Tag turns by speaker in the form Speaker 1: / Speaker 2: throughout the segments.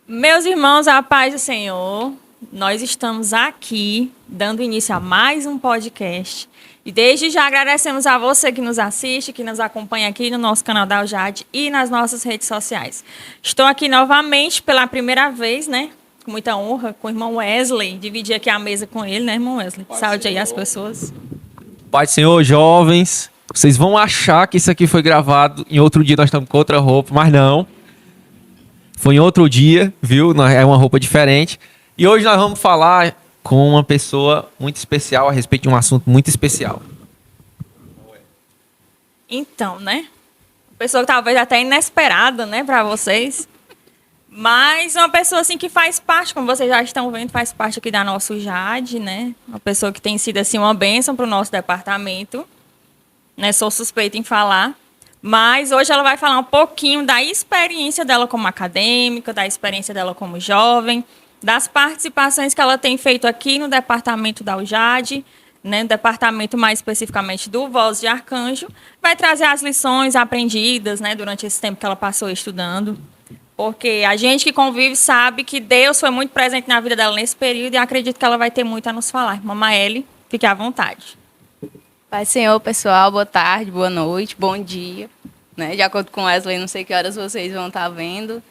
Speaker 1: Meus irmãos, a paz do Senhor, nós estamos aqui dando início a mais um podcast. E desde já agradecemos a você que nos assiste, que nos acompanha aqui no nosso canal da Aljade e nas nossas redes sociais. Estou aqui novamente pela primeira vez, né? Com muita honra, com o irmão Wesley, dividir aqui a mesa com ele, né, irmão Wesley? Saúde aí as pessoas.
Speaker 2: Pai do Senhor, jovens, vocês vão achar que isso aqui foi gravado em outro dia, nós estamos com outra roupa, mas não. Foi em outro dia, viu? É uma roupa diferente. E hoje nós vamos falar com uma pessoa muito especial a respeito de um assunto muito especial.
Speaker 1: Então, né? Uma pessoa que talvez até inesperada, né, para vocês. Mas uma pessoa assim que faz parte, como vocês já estão vendo, faz parte aqui da nossa Jade, né? Uma pessoa que tem sido assim uma bênção para o nosso departamento, né? Sou suspeita em falar, mas hoje ela vai falar um pouquinho da experiência dela como acadêmica, da experiência dela como jovem, das participações que ela tem feito aqui no departamento da UJAD, né? No departamento mais especificamente do Voz de Arcanjo, vai trazer as lições aprendidas, né? Durante esse tempo que ela passou estudando. Porque a gente que convive sabe que Deus foi muito presente na vida dela nesse período e acredito que ela vai ter muito a nos falar. Mamaeli, fique à vontade.
Speaker 3: Pai Senhor, pessoal, boa tarde, boa noite, bom dia. Né? De acordo com Wesley, não sei que horas vocês vão estar vendo.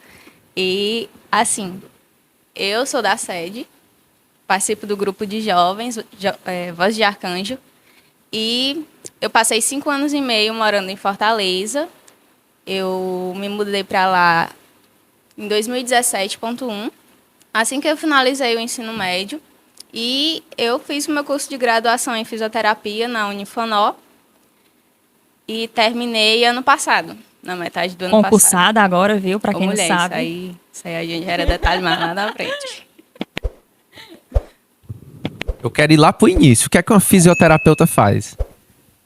Speaker 3: E, assim, eu sou da sede, participo do grupo de jovens, Voz de Arcanjo, e eu passei 5 anos e meio morando em Fortaleza. Eu me mudei para lá em 2017.1, assim que eu finalizei o ensino médio, e eu fiz o meu curso de graduação em fisioterapia na Unifonó e terminei ano passado, na metade do ano passado.
Speaker 1: Concursada agora, viu? Para quem
Speaker 3: mulher,
Speaker 1: não sabe.
Speaker 3: Isso aí a gente já era detalhe mais lá na frente.
Speaker 2: Eu quero ir lá pro início. O que é que uma fisioterapeuta faz?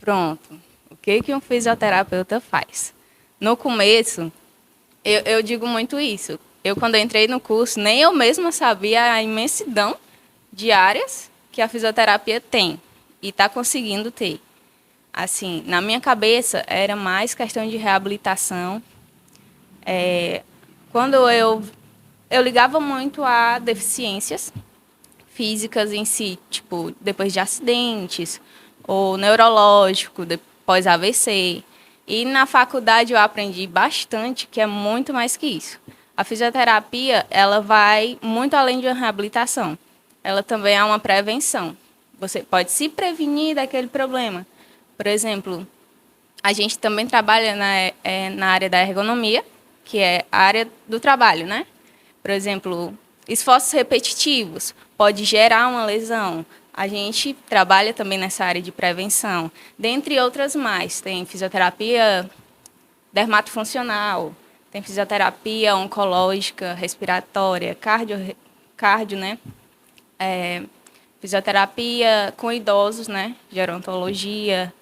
Speaker 3: Pronto. O que um fisioterapeuta faz? No começo, eu digo muito isso. Quando entrei no curso, nem eu mesma sabia a imensidão de áreas que a fisioterapia tem e está conseguindo ter. Assim, na minha cabeça, era mais questão de reabilitação. Quando eu ligava muito a deficiências físicas em si, tipo, depois de acidentes, ou neurológico, depois AVC. E na faculdade eu aprendi bastante, que é muito mais que isso. A fisioterapia, ela vai muito além de uma reabilitação. Ela também é uma prevenção. Você pode se prevenir daquele problema. Por exemplo, a gente também trabalha na área da ergonomia, que é a área do trabalho, né? Por exemplo, esforços repetitivos pode gerar uma lesão. A gente trabalha também nessa área de prevenção, dentre outras mais. Tem fisioterapia dermatofuncional, tem fisioterapia oncológica, respiratória, cardio, né? Fisioterapia com idosos, né? Gerontologia,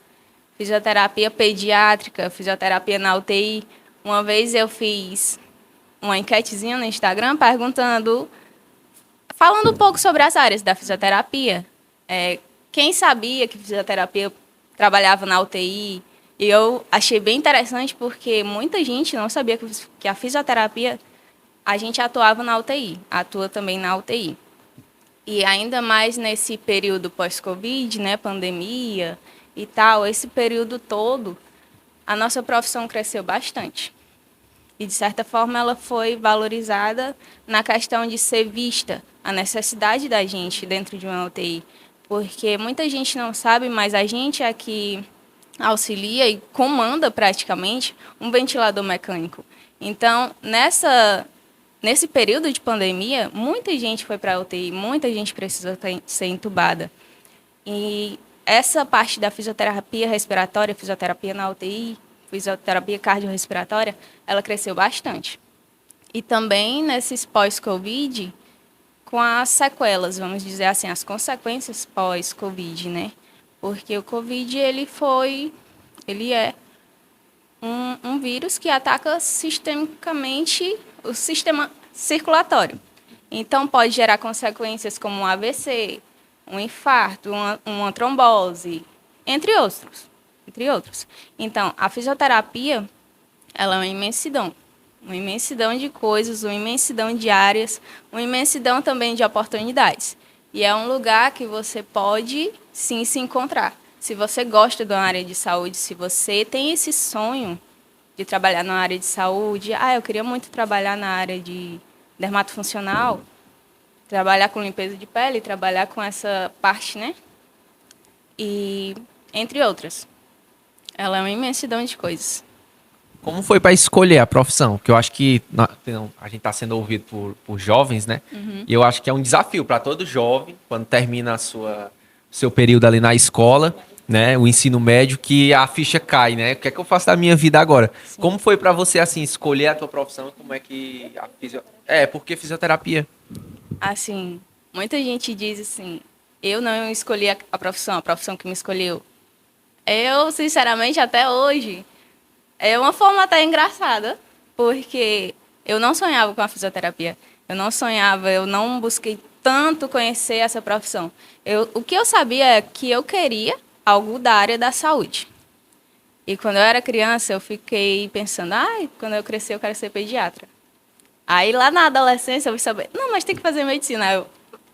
Speaker 3: fisioterapia pediátrica, fisioterapia na UTI. Uma vez eu fiz uma enquetezinha no Instagram falando um pouco sobre as áreas da fisioterapia. Quem sabia que fisioterapia trabalhava na UTI? E eu achei bem interessante porque muita gente não sabia que a fisioterapia, a gente atuava na UTI, atua também na UTI. E ainda mais nesse período pós-Covid, né, pandemia e tal, esse período todo, a nossa profissão cresceu bastante. E, de certa forma, ela foi valorizada na questão de ser vista, a necessidade da gente dentro de uma UTI. Porque muita gente não sabe, mas a gente é que auxilia e comanda praticamente um ventilador mecânico. Então, nesse período de pandemia, muita gente foi para a UTI, muita gente precisou ser entubada. E essa parte da fisioterapia respiratória, fisioterapia na UTI, fisioterapia cardiorrespiratória, ela cresceu bastante. E também nesses pós-Covid, com as sequelas, vamos dizer assim, as consequências pós-Covid, né? Porque o Covid, ele é um vírus que ataca sistemicamente o sistema circulatório. Então, pode gerar consequências como um AVC, um infarto, uma trombose, entre outros. Então, a fisioterapia, ela é uma imensidão. uma imensidão de coisas, uma imensidão de áreas, uma imensidão também de oportunidades. E é um lugar que você pode, sim, se encontrar. Se você gosta da área de saúde, se você tem esse sonho de trabalhar na área de saúde, eu queria muito trabalhar na área de dermatofuncional, trabalhar com limpeza de pele, trabalhar com essa parte, né? E entre outras. Ela é uma imensidão de coisas.
Speaker 2: Como foi para escolher a profissão? Porque eu acho que a gente está sendo ouvido por jovens, né? E eu acho que é um desafio para todo jovem, quando termina seu período ali na escola, né? O ensino médio, que a ficha cai, né? O que é que eu faço da minha vida agora? Sim. Como foi para você, assim, escolher a tua profissão? Como é que por que fisioterapia?
Speaker 3: Assim, muita gente diz assim, eu não escolhi a profissão que me escolheu. Eu, sinceramente, até hoje, é uma forma até engraçada, porque eu não sonhava com a fisioterapia. Eu não busquei tanto conhecer essa profissão. O que eu sabia é que eu queria algo da área da saúde. E quando eu era criança, eu fiquei pensando, quando eu crescer, eu quero ser pediatra. Aí lá na adolescência, eu fui saber, não, mas tem que fazer medicina.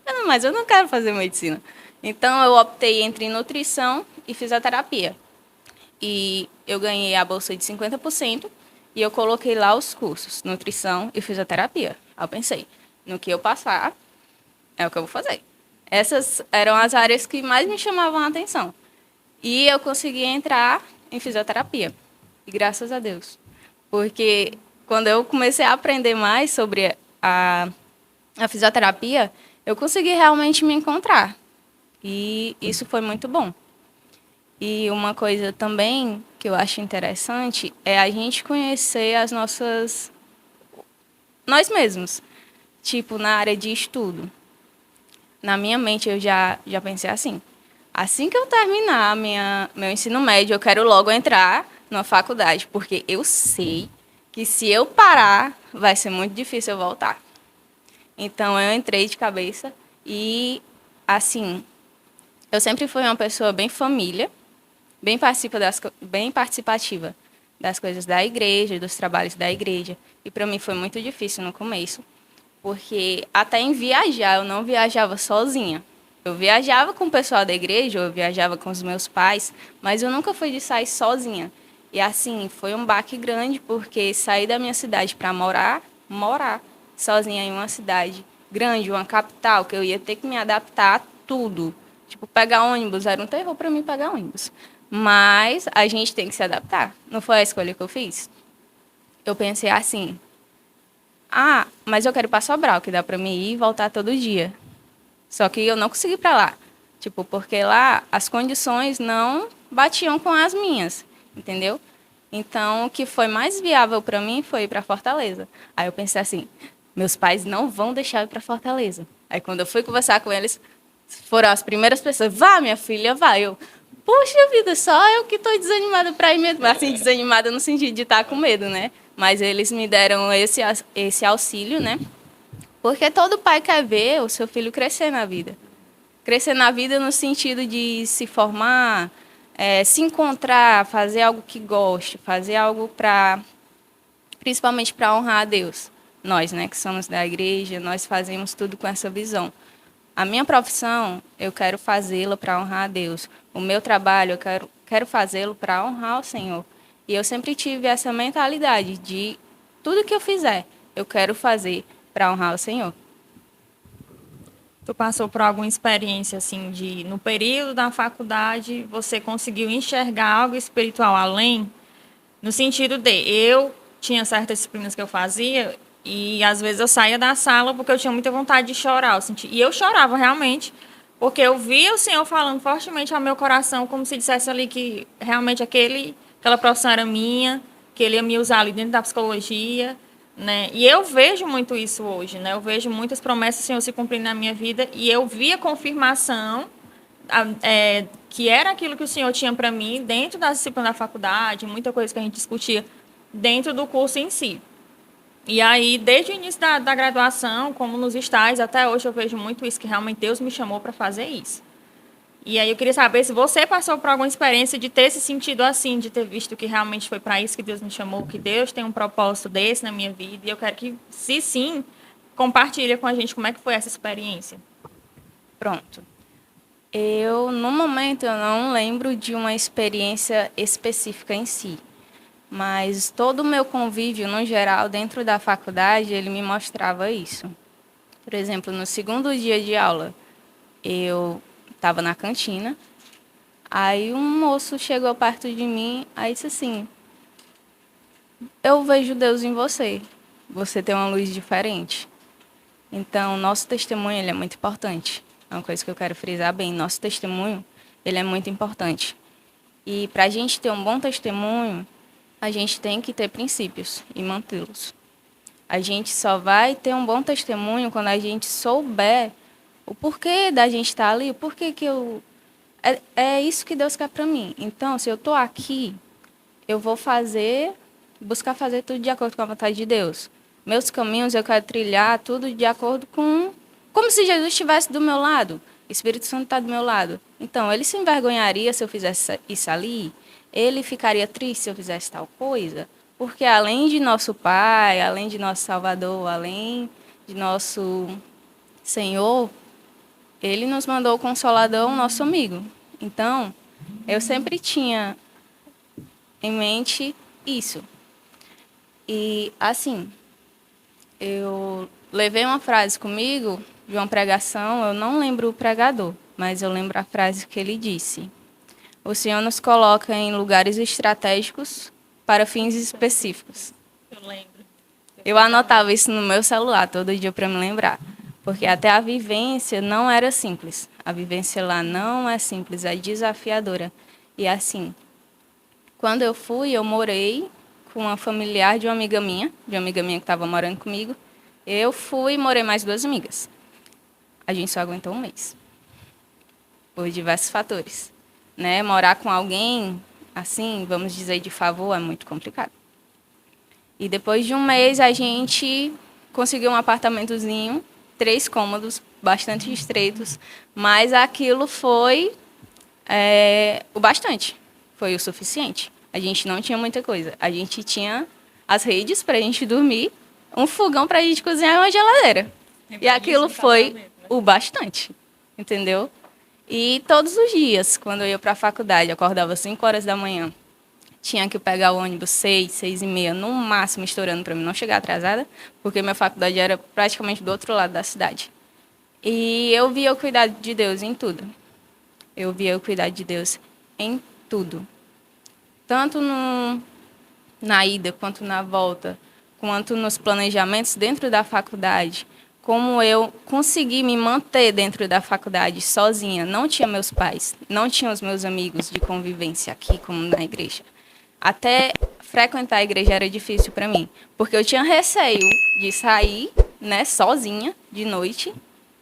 Speaker 3: Não, mas eu não quero fazer medicina. Então, eu optei entre nutrição e fisioterapia. E eu ganhei a bolsa de 50% e eu coloquei lá os cursos, nutrição e fisioterapia. Aí eu pensei, no que eu passar, é o que eu vou fazer. Essas eram as áreas que mais me chamavam a atenção. E eu consegui entrar em fisioterapia. E graças a Deus. Porque quando eu comecei a aprender mais sobre a fisioterapia, eu consegui realmente me encontrar. E isso foi muito bom. E uma coisa também que eu acho interessante é a gente conhecer nós mesmos. Tipo, na área de estudo. Na minha mente, eu já pensei assim que eu terminar meu ensino médio, eu quero logo entrar numa faculdade, porque eu sei que se eu parar, vai ser muito difícil eu voltar. Então, eu entrei de cabeça e, assim, eu sempre fui uma pessoa bem família, bem participativa das coisas da igreja, dos trabalhos da igreja. E para mim foi muito difícil no começo, porque até em viajar, eu não viajava sozinha. Eu viajava com o pessoal da igreja, eu viajava com os meus pais, mas eu nunca fui de sair sozinha. E assim, foi um baque grande, porque sair da minha cidade para morar sozinha em uma cidade grande, uma capital, que eu ia ter que me adaptar a tudo. Tipo, pegar ônibus, era um terror para mim pegar ônibus. Mas a gente tem que se adaptar. Não foi a escolha que eu fiz? Eu pensei assim, mas eu quero ir para Sobral, que dá para mim ir e voltar todo dia. Só que eu não consegui ir para lá. Tipo, porque lá as condições não batiam com as minhas, entendeu? Então, o que foi mais viável para mim foi ir para Fortaleza. Aí eu pensei assim, meus pais não vão deixar eu ir para Fortaleza. Aí quando eu fui conversar com eles, foram as primeiras pessoas, vá, minha filha, vá. Poxa vida, só eu que estou desanimada para ir mesmo. Assim, desanimada no sentido de estar com medo, né? Mas eles me deram esse auxílio, né? Porque todo pai quer ver o seu filho crescer na vida. Crescer na vida no sentido de se formar, se encontrar, fazer algo que goste, fazer algo principalmente para honrar a Deus. Nós, né, que somos da igreja, nós fazemos tudo com essa visão. A minha profissão, eu quero fazê-la para honrar a Deus. O meu trabalho, eu quero fazê-lo para honrar o Senhor. E eu sempre tive essa mentalidade de tudo que eu fizer, eu quero fazer para honrar o Senhor.
Speaker 1: Tu passou por alguma experiência, assim, no período da faculdade, você conseguiu enxergar algo espiritual além? No sentido eu tinha certas disciplinas que eu fazia e, às vezes, eu saía da sala porque eu tinha muita vontade de chorar. E eu chorava, realmente, porque eu via o Senhor falando fortemente ao meu coração, como se dissesse ali que, realmente, aquela profissão era minha, que Ele ia me usar ali dentro da psicologia, né? E eu vejo muito isso hoje, né? Eu vejo muitas promessas do Senhor se cumprindo na minha vida e eu vi a confirmação que era aquilo que o Senhor tinha para mim dentro da disciplina da faculdade, muita coisa que a gente discutia dentro do curso em si. E aí, desde o início da graduação, como nos estágios, até hoje eu vejo muito isso, que realmente Deus me chamou para fazer isso. E aí eu queria saber se você passou por alguma experiência de ter se sentido assim, de ter visto que realmente foi para isso que Deus me chamou, que Deus tem um propósito desse na minha vida. E eu quero que, se sim, compartilha com a gente como é que foi essa experiência.
Speaker 3: Pronto. No momento, eu não lembro de uma experiência específica em si, mas todo o meu convívio, no geral, dentro da faculdade, ele me mostrava isso. Por exemplo, no segundo dia de aula, eu estava na cantina, aí um moço chegou perto de mim, aí disse assim, eu vejo Deus em você, você tem uma luz diferente. Então, nosso testemunho ele é muito importante. É uma coisa que eu quero frisar bem. Nosso testemunho ele é muito importante. E para a gente ter um bom testemunho, a gente tem que ter princípios e mantê-los. A gente só vai ter um bom testemunho quando a gente souber o porquê da gente estar ali, o porquê que eu... É isso que Deus quer para mim. Então, se eu estou aqui, eu vou buscar fazer tudo de acordo com a vontade de Deus. Meus caminhos eu quero trilhar tudo de acordo com... Como se Jesus estivesse do meu lado. O Espírito Santo está do meu lado. Então, ele se envergonharia se eu fizesse isso ali? Ele ficaria triste se eu fizesse tal coisa? Porque além de nosso Pai, além de nosso Salvador, além de nosso Senhor, ele nos mandou o Consolador, o nosso amigo. Então, eu sempre tinha em mente isso. E, assim, eu levei uma frase comigo de uma pregação, eu não lembro o pregador, mas eu lembro a frase que ele disse. O Senhor nos coloca em lugares estratégicos para fins específicos.
Speaker 1: Eu lembro.
Speaker 3: Eu anotava isso no meu celular todo dia para me lembrar, porque até a vivência não era simples. A vivência lá não é simples, é desafiadora. E assim, quando eu fui, eu morei com uma familiar de uma amiga minha que estava morando comigo. Eu fui e morei mais 2 amigas. A gente só aguentou 1 mês, por diversos fatores. Né? Morar com alguém, assim, vamos dizer, de favor, é muito complicado. E depois de 1 mês, a gente conseguiu um apartamentozinho, 3 cômodos, bastante estreitos, mas aquilo foi o bastante, foi o suficiente. A gente não tinha muita coisa. A gente tinha as redes para a gente dormir, um fogão para a gente cozinhar e uma geladeira. E aquilo foi o bastante, entendeu? E todos os dias, quando eu ia para a faculdade, eu acordava às 5 horas da manhã, tinha que pegar o ônibus 6, 6h30, no máximo estourando para mim não chegar atrasada, porque minha faculdade era praticamente do outro lado da cidade. E eu via o cuidado de Deus em tudo. Eu via o cuidado de Deus em tudo. Tanto na ida, quanto na volta, quanto nos planejamentos dentro da faculdade, como eu consegui me manter dentro da faculdade sozinha. Não tinha meus pais, não tinha os meus amigos de convivência aqui, como na igreja. Até frequentar a igreja era difícil para mim, porque eu tinha receio de sair, né, sozinha, de noite,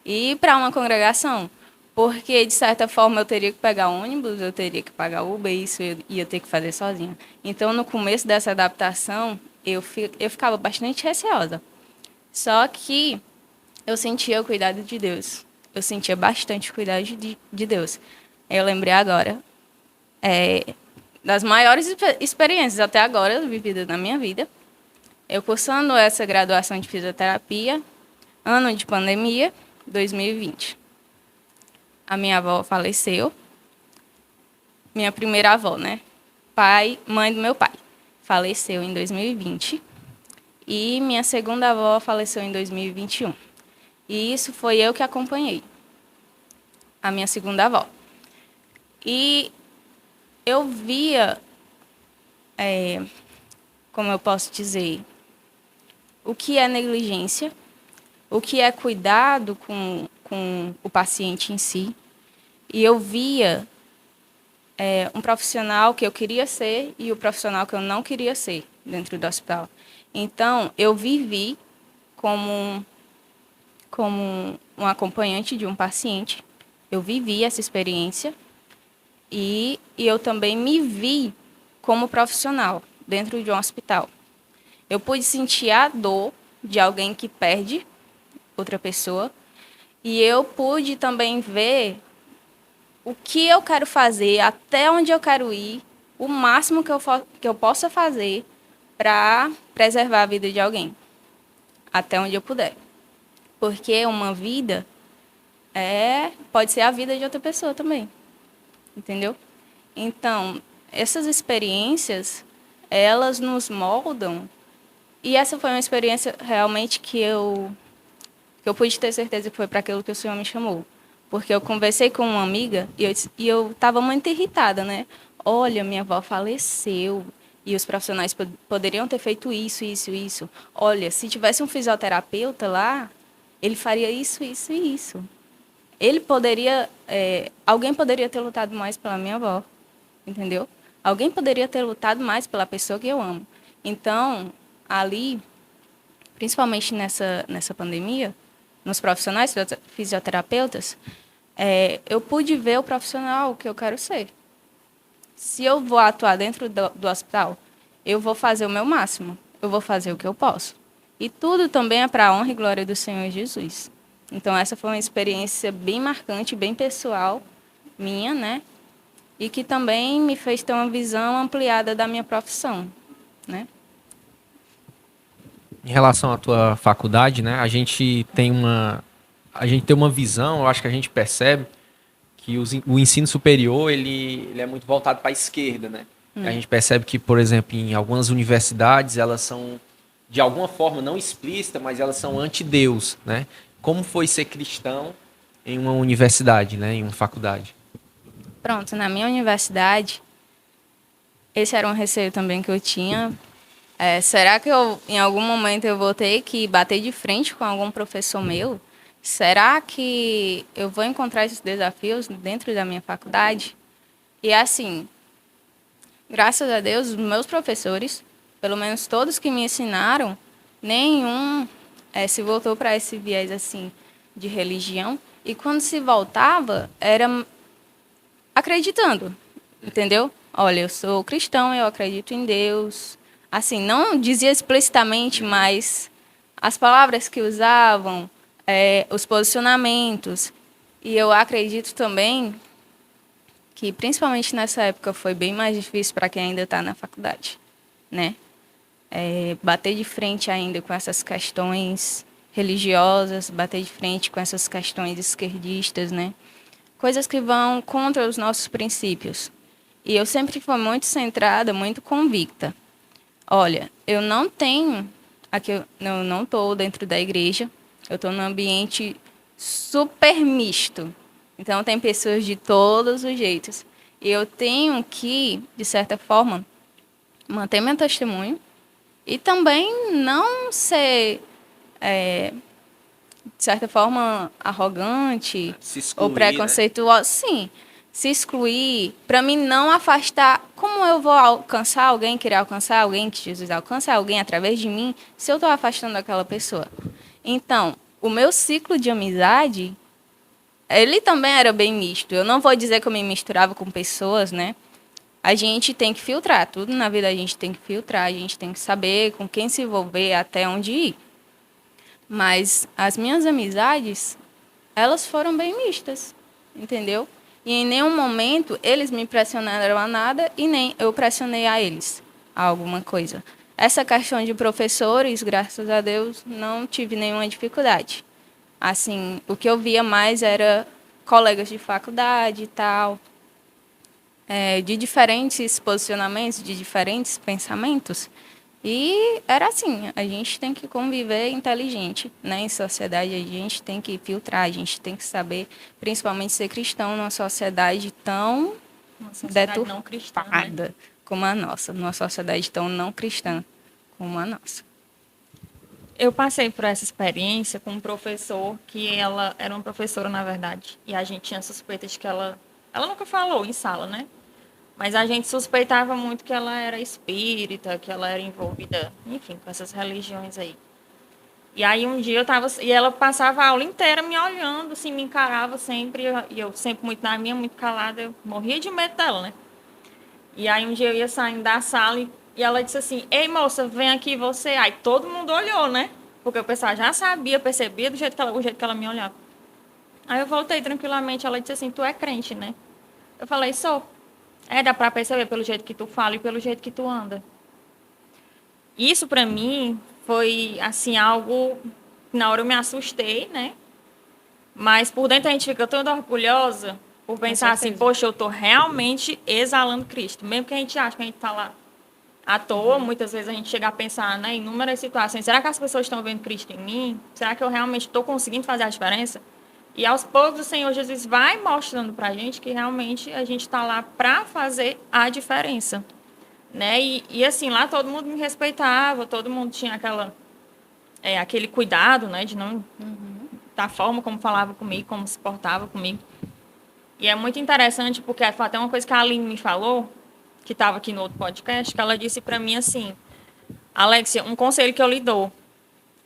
Speaker 3: e ir para uma congregação. Porque, de certa forma, eu teria que pegar ônibus, eu teria que pagar Uber, isso eu ia ter que fazer sozinha. Então, no começo dessa adaptação, eu ficava bastante receosa. Só que eu sentia o cuidado de Deus. Eu sentia bastante o cuidado de Deus. Eu lembrei agora das maiores experiências até agora vividas na minha vida. Eu cursando essa graduação de fisioterapia, ano de pandemia, 2020. A minha avó faleceu. Minha primeira avó, né? Mãe do meu pai. Faleceu em 2020. E minha segunda avó faleceu em 2021. E isso foi eu que acompanhei. A minha segunda avó. E eu via, como eu posso dizer, o que é negligência, o que é cuidado com o paciente em si. E eu via um profissional que eu queria ser e o profissional que eu não queria ser dentro do hospital. Então, eu vivi como um acompanhante de um paciente. Eu vivi essa experiência e eu também me vi como profissional dentro de um hospital. Eu pude sentir a dor de alguém que perde outra pessoa e eu pude também ver o que eu quero fazer, até onde eu quero ir, o máximo que eu possa fazer para preservar a vida de alguém, até onde eu puder. Porque uma vida pode ser a vida de outra pessoa também, entendeu? Então, essas experiências, elas nos moldam, e essa foi uma experiência realmente que eu pude ter certeza que foi para aquilo que o Senhor me chamou. Porque eu conversei com uma amiga e eu estava muito irritada, né? Olha, minha avó faleceu e os profissionais poderiam ter feito isso, isso, isso. Olha, se tivesse um fisioterapeuta lá, ele faria isso, isso e isso. Ele poderia... alguém poderia ter lutado mais pela minha avó, entendeu? Alguém poderia ter lutado mais pela pessoa que eu amo. Então, ali, principalmente nessa pandemia, nos profissionais fisioterapeutas, eu pude ver o profissional que eu quero ser. Se eu vou atuar dentro do hospital, eu vou fazer o meu máximo. Eu vou fazer o que eu posso. E tudo também é para a honra e glória do Senhor Jesus. Então, essa foi uma experiência bem marcante, bem pessoal minha, né? E que também me fez ter uma visão ampliada da minha profissão, né?
Speaker 2: Em relação à tua faculdade, né? A gente tem uma visão, eu acho que a gente percebe que o ensino superior ele é muito voltado para a esquerda, né? A gente percebe que, por exemplo, em algumas universidades elas são de alguma forma não explícita, mas elas são anti-Deus, né? Como foi ser cristão em uma universidade, né? Em uma faculdade?
Speaker 3: Pronto, na minha universidade, esse era um receio também que eu tinha. Será que em algum momento eu vou ter que bater de frente com algum professor meu? Será que eu vou encontrar esses desafios dentro da minha faculdade? E assim, graças a Deus, os meus professores, pelo menos todos que me ensinaram, nenhum se voltou para esse viés assim de religião. E quando se voltava, era acreditando, entendeu? Olha, eu sou cristão, eu acredito em Deus. Assim, não dizia explicitamente, mas as palavras que usavam, os posicionamentos. E eu acredito também que, principalmente nessa época, foi bem mais difícil para quem ainda está na faculdade, né? Bater de frente ainda com essas questões religiosas, bater de frente com essas questões esquerdistas, né? Coisas que vão contra os nossos princípios. E eu sempre fui muito centrada, muito convicta. Olha, eu não tenho... Aqui eu não estou dentro da igreja. Eu estou num ambiente super misto. Então, tem pessoas de todos os jeitos. E eu tenho que, de certa forma, manter meu testemunho. E também não ser... de certa forma, arrogante ou preconceituoso. Né? Sim, se excluir, para mim não afastar. Como eu vou alcançar alguém, querer alcançar alguém, que Jesus alcança alguém através de mim, se eu estou afastando aquela pessoa? Então, o meu ciclo de amizade, ele também era bem misto. Eu não vou dizer que eu me misturava com pessoas, né? A gente tem que filtrar, tudo na vida a gente tem que filtrar, a gente tem que saber com quem se envolver, até onde ir. Mas as minhas amizades, elas foram bem mistas, entendeu? E em nenhum momento eles me pressionaram a nada e nem eu pressionei a eles a alguma coisa. Essa questão de professores, graças a Deus, não tive nenhuma dificuldade. Assim, o que eu via mais era colegas de faculdade e tal, de diferentes posicionamentos, de diferentes pensamentos. E era assim, a gente tem que conviver inteligente, né? Em sociedade, a gente tem que filtrar, a gente tem que saber, principalmente ser cristão numa sociedade tão deturpada como a nossa, numa sociedade tão não cristã como a nossa.
Speaker 1: Eu passei por essa experiência com um professor, que ela era uma professora, na verdade, e a gente tinha suspeita de que ela nunca falou em sala, né? Mas a gente suspeitava muito que ela era espírita, que ela era envolvida, enfim, com essas religiões aí. E aí um dia e ela passava a aula inteira me olhando, assim, me encarava sempre, e eu sempre muito na minha, muito calada, eu morria de medo dela, né? E aí um dia eu ia saindo da sala e ela disse assim: "Ei, moça, vem aqui você". Aí todo mundo olhou, né? Porque o pessoal já sabia, percebia o jeito que ela me olhava. Aí eu voltei tranquilamente, ela disse assim: "Tu é crente, né?" Eu falei, sou. Dá pra perceber pelo jeito que tu fala e pelo jeito que tu anda. Isso pra mim foi, assim, algo que na hora eu me assustei, né? Mas por dentro a gente fica toda orgulhosa por pensar assim,
Speaker 3: certeza.
Speaker 1: poxa, eu tô realmente exalando Cristo. Mesmo que a gente ache que a gente tá lá à toa, muitas vezes a gente chega a pensar, né, em inúmeras situações, será que as pessoas estão vendo Cristo em mim? Será que eu realmente estou conseguindo fazer a diferença? E aos poucos o Senhor Jesus vai mostrando pra gente que realmente a gente está lá para fazer a diferença, né? E assim, lá todo mundo me respeitava, todo mundo tinha aquele cuidado, né, de não da forma como falava comigo, como se portava comigo. E é muito interessante porque foi até uma coisa que a Aline me falou, que estava aqui no outro podcast, que ela disse para mim assim, Alexia, um conselho que eu lhe dou,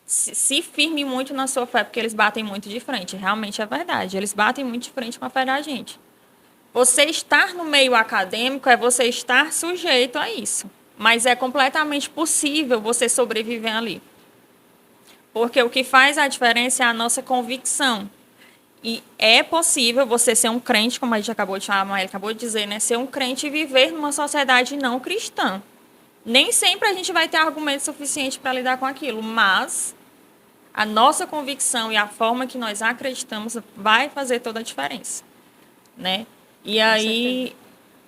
Speaker 1: se firme muito na sua fé, porque eles batem muito de frente. Realmente é verdade, eles batem muito de frente com a fé da gente. Você estar no meio acadêmico é você estar sujeito a isso. Mas é completamente possível você sobreviver ali. Porque o que faz a diferença é a nossa convicção. E é possível você ser um crente, como a gente acabou de falar, ele acabou de dizer, né? Ser um crente e viver numa sociedade não cristã. Nem sempre a gente vai ter argumento suficiente para lidar com aquilo, mas a nossa convicção e a forma que nós acreditamos vai fazer toda a diferença, né? E aí,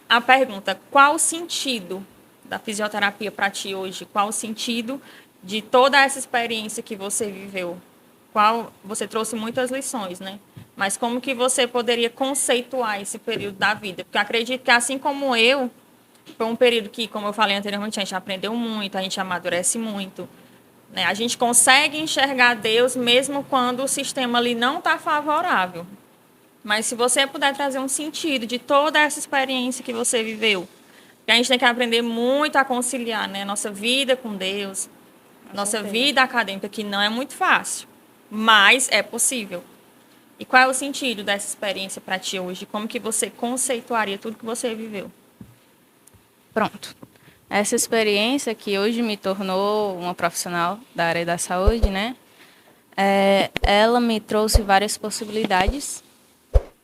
Speaker 1: a pergunta, qual o sentido da fisioterapia para ti hoje? Qual o sentido de toda essa experiência que você viveu? Você trouxe muitas lições, né? Mas como que você poderia conceituar esse período da vida? Porque eu acredito que, assim como eu, foi um período que, como eu falei anteriormente, a gente aprendeu muito, a gente amadurece muito, né? A gente consegue enxergar Deus mesmo quando o sistema ali não está favorável. Mas se você puder trazer um sentido de toda essa experiência que você viveu, que a gente tem que aprender muito a conciliar, né? Nossa vida com Deus, nossa vida acadêmica, que não é muito fácil, mas é possível. E qual é o sentido dessa experiência para ti hoje? Como que você conceituaria tudo que você viveu?
Speaker 3: Pronto. Essa experiência que hoje me tornou uma profissional da área da saúde, né? Ela me trouxe várias possibilidades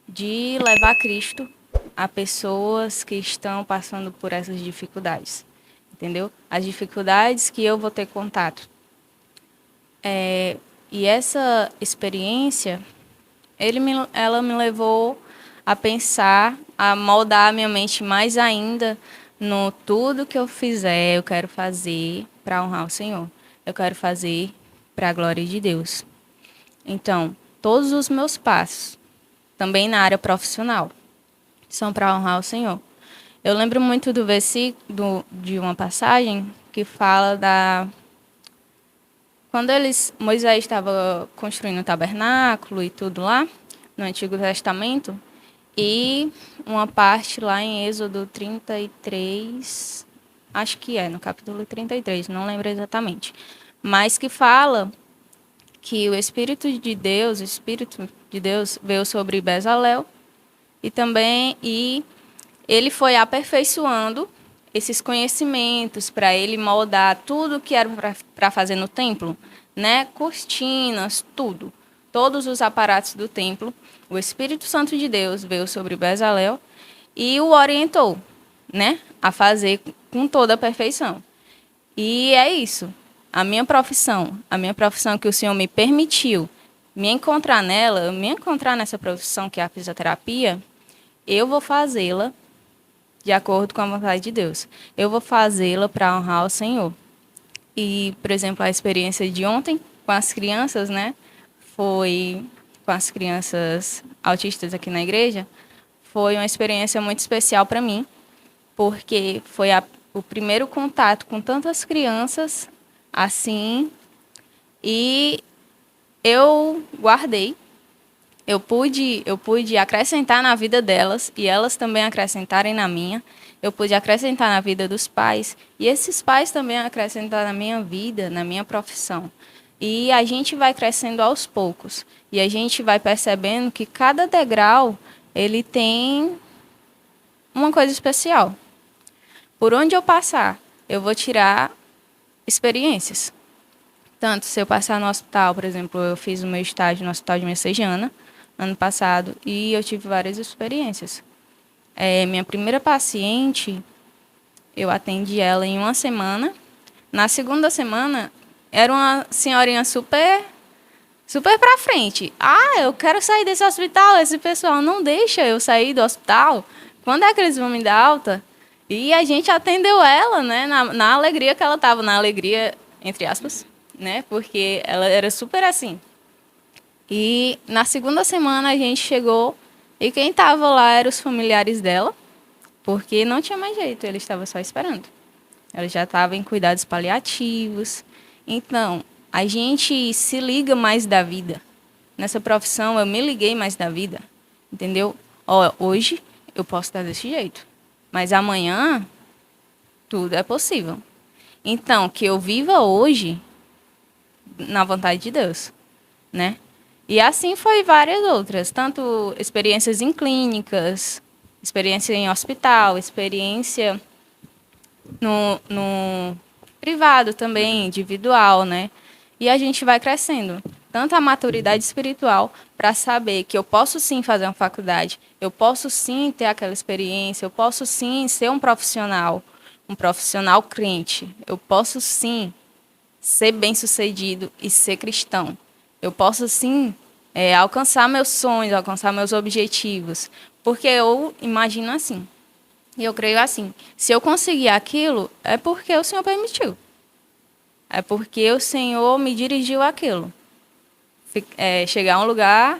Speaker 3: de levar Cristo a pessoas que estão passando por essas dificuldades, entendeu? As dificuldades que eu vou ter contato. E essa experiência, ela me levou a pensar, a moldar a minha mente mais ainda no tudo que eu fizer, eu quero fazer para honrar o Senhor. Eu quero fazer para a glória de Deus. Então, todos os meus passos, também na área profissional, são para honrar o Senhor. Eu lembro muito do versículo de uma passagem que fala quando Moisés estava construindo o tabernáculo e tudo lá, no Antigo Testamento, e uma parte lá em Êxodo 33, acho que no capítulo 33, não lembro exatamente, mas que fala que o Espírito de Deus veio sobre Bezalel e ele foi aperfeiçoando esses conhecimentos para ele moldar tudo que era para fazer no templo, né? Cortinas, tudo. Todos os aparatos do templo. O Espírito Santo de Deus veio sobre Bezalel e o orientou, né? A fazer com toda a perfeição. E é isso. A minha profissão que o Senhor me permitiu me encontrar nessa profissão que é a fisioterapia, eu vou fazê-la de acordo com a vontade de Deus. Eu vou fazê-la para honrar o Senhor. E, por exemplo, a experiência de ontem com as crianças, né? Foi com as crianças autistas aqui na igreja. Foi uma experiência muito especial para mim, porque foi o primeiro contato com tantas crianças assim. E eu guardei. Eu pude acrescentar na vida delas e elas também acrescentarem na minha. Eu pude acrescentar na vida dos pais e esses pais também acrescentar na minha vida, na minha profissão. E a gente vai crescendo aos poucos e a gente vai percebendo que cada degrau ele tem uma coisa especial. Por onde eu passar, eu vou tirar experiências. Tanto se eu passar no hospital, por exemplo, eu fiz o meu estágio no Hospital de Messejana ano passado e eu tive várias experiências. Minha primeira paciente, eu atendi ela em uma semana. Na segunda semana, era uma senhorinha super pra frente. Eu quero sair desse hospital. Esse pessoal não deixa eu sair do hospital. Quando é que eles vão me dar alta? E a gente atendeu ela, né? Na alegria que ela estava. Na alegria, entre aspas, né? Porque ela era super assim. E na segunda semana a gente chegou e quem estava lá eram os familiares dela, porque não tinha mais jeito, ele estava só esperando. Ela já estava em cuidados paliativos. Então, a gente se liga mais da vida. Nessa profissão, eu me liguei mais da vida, entendeu? Hoje eu posso estar desse jeito, mas amanhã tudo é possível. Então, que eu viva hoje na vontade de Deus, né? E assim foi várias outras, tanto experiências em clínicas, experiência em hospital, experiência no privado também, individual, né? E a gente vai crescendo. Tanto a maturidade espiritual para saber que eu posso sim fazer uma faculdade, eu posso sim ter aquela experiência, eu posso sim ser um profissional crente, eu posso sim ser bem-sucedido e ser cristão. Eu posso, sim, alcançar meus sonhos, alcançar meus objetivos. Porque eu imagino assim, e eu creio assim, se eu conseguir aquilo, é porque o Senhor permitiu. É porque o Senhor me dirigiu àquilo. Chegar a um lugar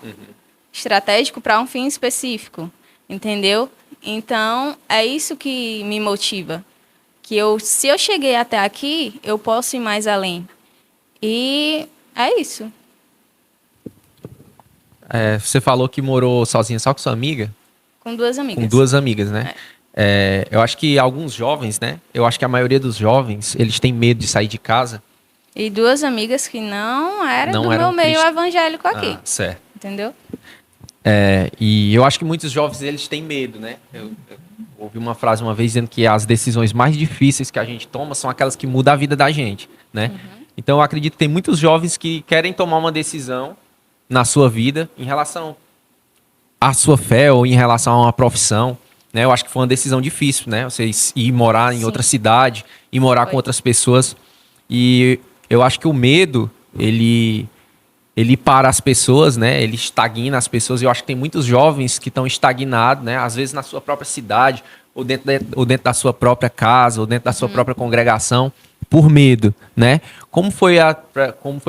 Speaker 3: estratégico para um fim específico, entendeu? Então, é isso que me motiva. Se eu cheguei até aqui, eu posso ir mais além. E é isso.
Speaker 2: Você falou que morou sozinha só com sua amiga?
Speaker 3: Com duas amigas.
Speaker 2: Com duas amigas, né? Eu acho que alguns jovens, né? Eu acho que a maioria dos jovens, eles têm medo de sair de casa.
Speaker 3: E duas amigas que não eram do meu meio evangélico aqui.
Speaker 2: Certo.
Speaker 3: Entendeu?
Speaker 2: E eu acho que muitos jovens, eles têm medo, né? Eu ouvi uma frase uma vez dizendo que as decisões mais difíceis que a gente toma são aquelas que mudam a vida da gente, né? Então eu acredito que tem muitos jovens que querem tomar uma decisão na sua vida em relação à sua fé ou em relação a uma profissão, né? Eu acho que foi uma decisão difícil, né? Você ir morar em outra cidade, ir morar com outras pessoas. E eu acho que o medo, ele para as pessoas, né? Ele estagna as pessoas. E eu acho que tem muitos jovens que estão estagnados, né? Às vezes na sua própria cidade, ou dentro da sua própria casa, ou dentro da sua própria congregação, por medo, né? Como foi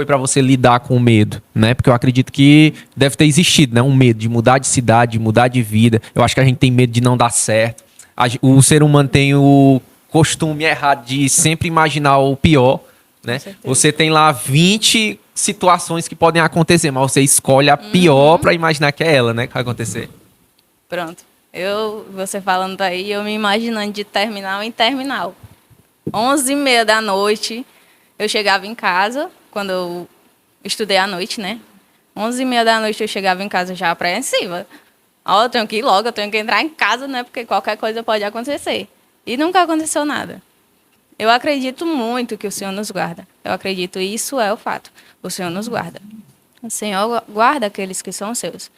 Speaker 2: para você lidar com o medo, né? Porque eu acredito que deve ter existido, né? Um medo de mudar de cidade, de mudar de vida. Eu acho que a gente tem medo de não dar certo. O ser humano tem o costume errado de sempre imaginar o pior, né? Você tem lá 20 situações que podem acontecer, mas você escolhe a pior para imaginar que é ela, né? Que vai acontecer.
Speaker 3: Pronto. Você falando aí, eu me imaginando de terminal em terminal. 11h30 da noite, eu chegava em casa, quando eu estudei à noite, né? 11h30 da noite eu chegava em casa já apreensiva. Eu tenho que ir logo, eu tenho que entrar em casa, né? Porque qualquer coisa pode acontecer. E nunca aconteceu nada. Eu acredito muito que o Senhor nos guarda. Eu acredito, isso é o fato. O Senhor nos guarda. O Senhor guarda aqueles que são seus.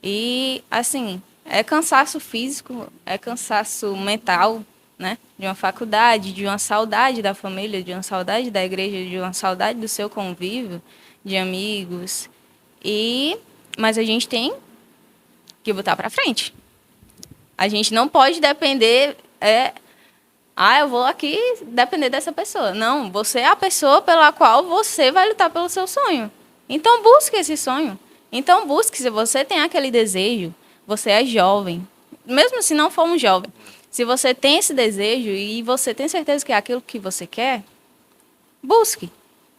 Speaker 3: E, assim, é cansaço físico, é cansaço mental, né? De uma faculdade, de uma saudade da família, de uma saudade da igreja, de uma saudade do seu convívio, de amigos. Mas a gente tem que botar para frente. A gente não pode depender... eu vou aqui depender dessa pessoa. Não, você é a pessoa pela qual você vai lutar pelo seu sonho. Então, busque esse sonho. Então, busque, se você tem aquele desejo, você é jovem. Mesmo se não for um jovem, se você tem esse desejo e você tem certeza que é aquilo que você quer, busque,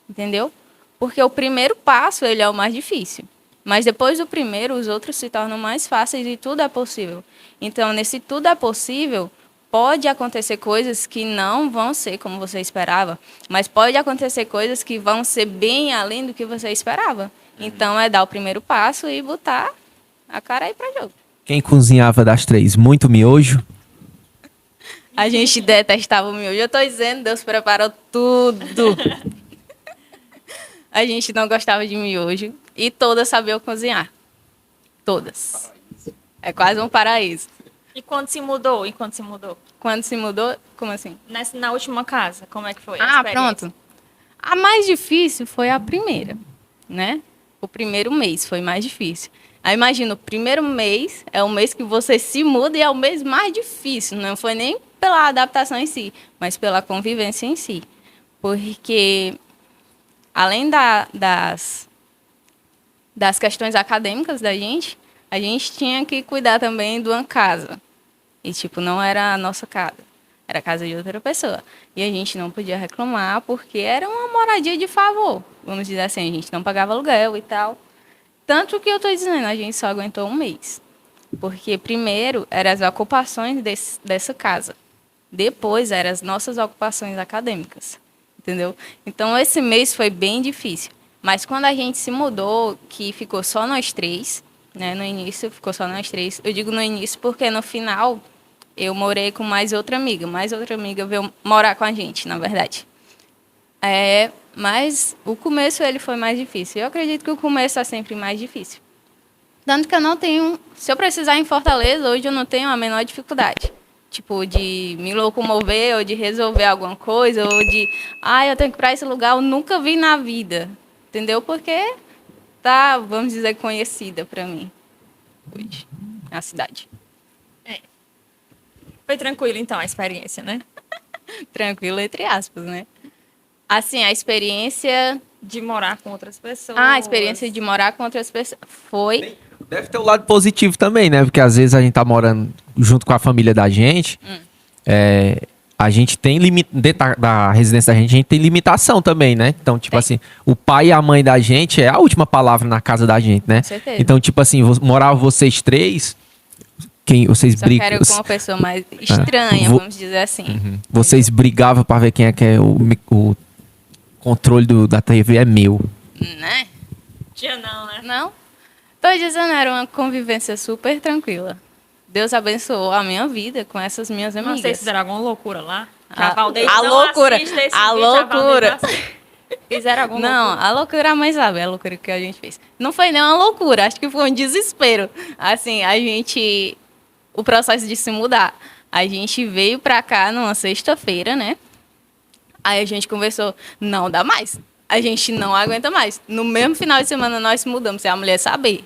Speaker 3: entendeu? Porque o primeiro passo, ele é o mais difícil. Mas depois do primeiro, os outros se tornam mais fáceis e tudo é possível. Então, nesse tudo é possível... Pode acontecer coisas que não vão ser como você esperava, mas pode acontecer coisas que vão ser bem além do que você esperava. Então, é dar o primeiro passo e botar a cara aí para jogo.
Speaker 2: Quem cozinhava das três? Muito miojo?
Speaker 3: A gente detestava o miojo. Eu tô dizendo, Deus preparou tudo. A gente não gostava de miojo e todas sabiam cozinhar. Todas. É quase um paraíso.
Speaker 1: E quando se mudou? E quando se mudou?
Speaker 3: Quando se mudou, como assim?
Speaker 1: Na última casa, como é que foi a
Speaker 3: Ah,
Speaker 1: experiência?
Speaker 3: pronto. A mais difícil foi a primeira, né? O primeiro mês foi mais difícil. Aí imagina, o primeiro mês é o mês que você se muda e é o mês mais difícil. Não foi nem pela adaptação em si, mas pela convivência em si. Porque além das questões acadêmicas da gente, a gente tinha que cuidar também de uma casa. E, tipo, não era a nossa casa. Era a casa de outra pessoa. E a gente não podia reclamar porque era uma moradia de favor. Vamos dizer assim, a gente não pagava aluguel e tal. Tanto que eu estou dizendo, a gente só aguentou um mês. Porque primeiro eram as ocupações dessa casa. Depois eram as nossas ocupações acadêmicas. Entendeu? Então, esse mês foi bem difícil. Mas quando a gente se mudou, que ficou só nós três, né? No início ficou só nós três. Eu digo no início porque no final eu morei com mais outra amiga. Mais outra amiga veio morar com a gente, na verdade. Mas o começo ele foi mais difícil. Eu acredito que o começo é sempre mais difícil. Tanto que eu não tenho... Se eu precisar ir em Fortaleza, hoje eu não tenho a menor dificuldade. Tipo, de me locomover, ou de resolver alguma coisa, ou de... eu tenho que ir para esse lugar, eu nunca vi na vida. Entendeu? Porque tá, vamos dizer, conhecida para mim. Hoje, na cidade.
Speaker 1: Foi tranquilo, então, a experiência, né?
Speaker 3: Tranquilo, entre aspas, né? Assim, a experiência...
Speaker 1: De morar com outras pessoas.
Speaker 3: a experiência de morar com outras pessoas foi...
Speaker 2: Deve ter o lado positivo também, né? Porque às vezes a gente tá morando junto com a família da gente. A gente tem dentro da residência da gente, a gente tem limitação também, né? Então, tipo assim, o pai e a mãe da gente é a última palavra na casa da gente, né?
Speaker 3: Com certeza.
Speaker 2: Então, tipo assim, morar vocês três, vocês
Speaker 3: Só
Speaker 2: brigam.
Speaker 3: quero com uma pessoa mais estranha, vamos dizer assim.
Speaker 2: Vocês brigavam pra ver quem é que é o controle da TV é meu.
Speaker 3: Né?
Speaker 1: Tinha não, né?
Speaker 3: Não? Tô dizendo, era uma convivência super tranquila. Deus abençoou a minha vida com essas minhas amigas.
Speaker 1: Não sei se fizeram alguma loucura lá.
Speaker 3: A loucura. A loucura.
Speaker 1: Fizeram alguma
Speaker 3: Não,
Speaker 1: loucura?
Speaker 3: a loucura a mãe sabe, a loucura que a gente fez. Não foi nem uma loucura, acho que foi um desespero. Assim, o processo de se mudar. A gente veio pra cá numa sexta-feira, né? Aí a gente conversou, não dá mais. A gente não aguenta mais. No mesmo final de semana nós mudamos, sem a mulher saber.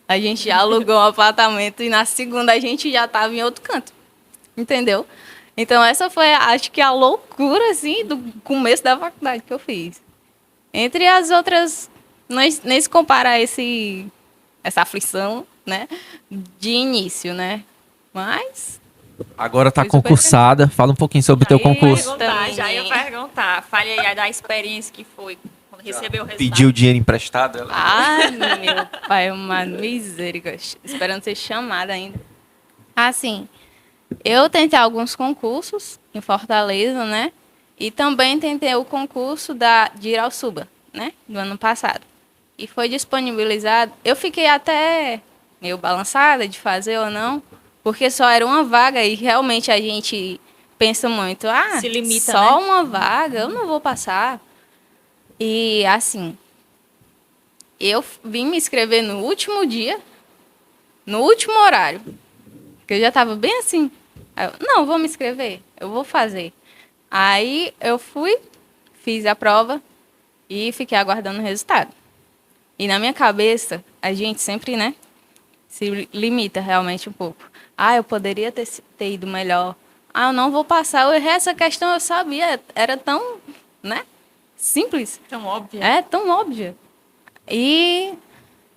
Speaker 3: A gente já alugou um apartamento e na segunda a gente já estava em outro canto. Entendeu? Então essa foi, acho que a loucura, assim, do começo da faculdade que eu fiz. Entre as outras, nem se compara a essa aflição, né? De início, né? Mas...
Speaker 2: Agora tá
Speaker 3: Foi super
Speaker 2: concursada. Fala um pouquinho sobre o teu concurso.
Speaker 1: Já ia perguntar. Fale aí da experiência que foi quando recebeu o resultado.
Speaker 2: Pediu dinheiro emprestado? Ela...
Speaker 3: Ai, meu pai, uma misericórdia. Esperando ser chamada ainda. Assim, eu tentei alguns concursos em Fortaleza, né? E também tentei o concurso de Irauçuba, né? Do ano passado. E foi disponibilizado. Eu fiquei até meio balançada de fazer ou não, porque só era uma vaga e realmente a gente pensa muito,
Speaker 1: se limita,
Speaker 3: só
Speaker 1: né?
Speaker 3: uma vaga, eu não vou passar. E assim, eu vim me inscrever no último dia, no último horário, porque eu já estava bem assim. Aí eu, não, vou me inscrever, eu vou fazer. Aí eu fui, fiz a prova e fiquei aguardando o resultado. E na minha cabeça, a gente sempre, né, se limita realmente um pouco. Eu poderia ter ido melhor. Eu não vou passar. Eu errei essa questão, eu sabia. Era tão, né, simples.
Speaker 1: Tão óbvio.
Speaker 3: Tão óbvia. E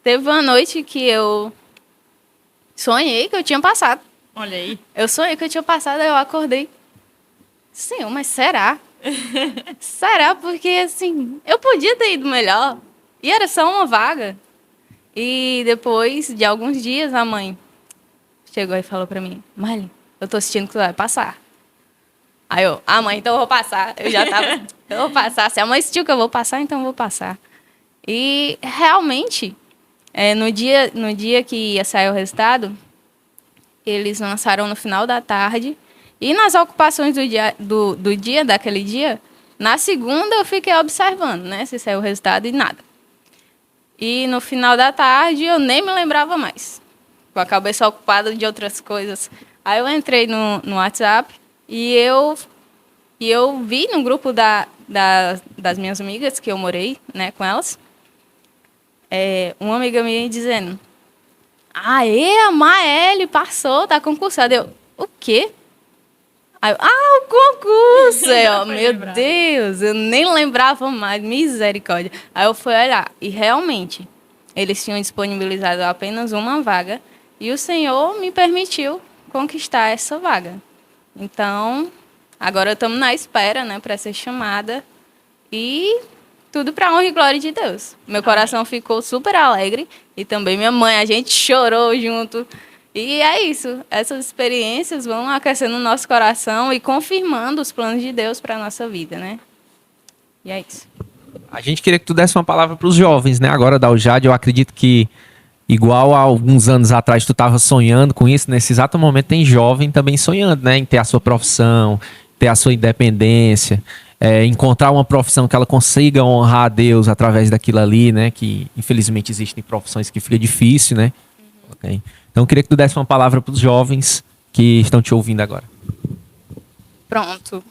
Speaker 3: teve uma noite que eu sonhei que eu tinha passado.
Speaker 1: Olha aí.
Speaker 3: Eu sonhei que eu tinha passado, aí eu acordei. Senhor, mas será? Será? Porque, assim, eu podia ter ido melhor. E era só uma vaga. E depois de alguns dias, a mãe chegou e falou pra mim, Marlene, eu tô assistindo que você vai passar. Aí eu, mãe, então eu vou passar. Eu já tava, eu vou passar. Se a mãe assistiu que eu vou passar, então eu vou passar. E realmente, no dia que ia sair o resultado, eles lançaram no final da tarde. E nas ocupações do dia, daquele dia, na segunda eu fiquei observando, né? Se saiu o resultado e nada. E no final da tarde eu nem me lembrava mais. Com a cabeça ocupada de outras coisas. Aí eu entrei no WhatsApp e eu vi no grupo das minhas amigas, que eu morei, né, com elas, uma amiga minha dizendo: Aê, a Maeli passou, tá concursada. Eu, o quê? Aí eu, o concurso! Eu, meu Deus, eu nem lembrava mais, misericórdia. Aí eu fui olhar, e realmente, eles tinham disponibilizado apenas uma vaga, e o Senhor me permitiu conquistar essa vaga. Então, agora estamos na espera, né, para ser chamada, e tudo para honra e glória de Deus. Meu coração ficou super alegre, e também minha mãe, a gente chorou junto. E é isso, essas experiências vão aquecendo o nosso coração e confirmando os planos de Deus para a nossa vida, né? E é isso.
Speaker 2: A gente queria que tu desse uma palavra para os jovens, né? Agora da UJAD, eu acredito que, igual há alguns anos atrás tu estava sonhando com isso, nesse exato momento tem jovem também sonhando, né? Em ter a sua profissão, ter a sua independência, encontrar uma profissão que ela consiga honrar a Deus através daquilo ali, né? Que infelizmente existem profissões que fica difícil, né? Okay. Então eu queria que tu desse uma palavra para os jovens que estão te ouvindo agora.
Speaker 3: Pronto.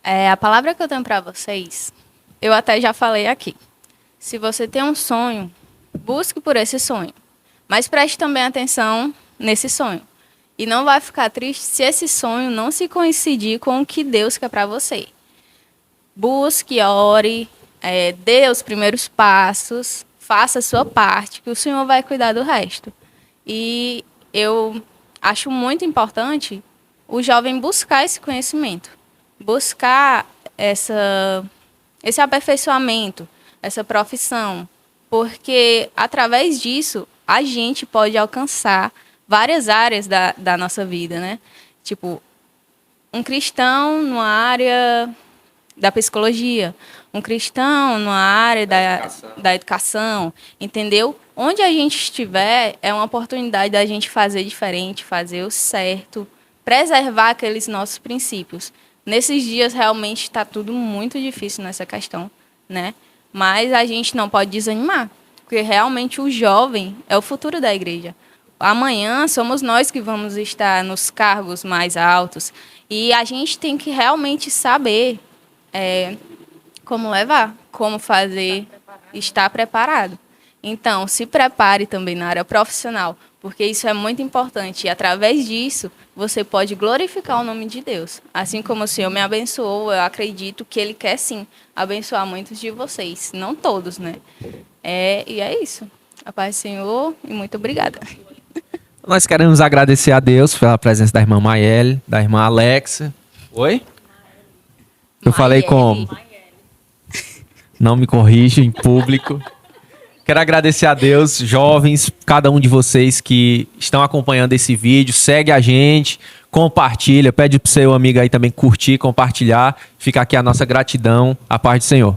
Speaker 3: A palavra que eu tenho para vocês, eu até já falei aqui. Se você tem um sonho, busque por esse sonho. Mas preste também atenção nesse sonho. E não vai ficar triste se esse sonho não se coincidir com o que Deus quer para você. Busque, ore, dê os primeiros passos, faça a sua parte, que o Senhor vai cuidar do resto. E eu acho muito importante o jovem buscar esse conhecimento, buscar esse aperfeiçoamento, essa profissão, porque através disso a gente pode alcançar várias áreas da nossa vida, né? Tipo, um cristão numa área da psicologia, um cristão numa área da educação, entendeu? Onde a gente estiver, é uma oportunidade da gente fazer diferente, fazer o certo, preservar aqueles nossos princípios. Nesses dias, realmente, está tudo muito difícil nessa questão, né? Mas a gente não pode desanimar, porque realmente o jovem é o futuro da igreja. Amanhã somos nós que vamos estar nos cargos mais altos e a gente tem que realmente saber como levar, como fazer, estar preparado. Então, se prepare também na área profissional, porque isso é muito importante. E, através disso, você pode glorificar o nome de Deus. Assim como o Senhor me abençoou, eu acredito que Ele quer, sim, abençoar muitos de vocês. Não todos, né? E é isso. A paz do Senhor e muito obrigada.
Speaker 2: Nós queremos agradecer a Deus pela presença da irmã Maeli, da irmã Alexa. Oi? Eu falei como? Não me corrija em público. Quero agradecer a Deus, jovens, cada um de vocês que estão acompanhando esse vídeo. Segue a gente, compartilha, pede pro seu amigo aí também curtir, compartilhar. Fica aqui a nossa gratidão. A paz do Senhor.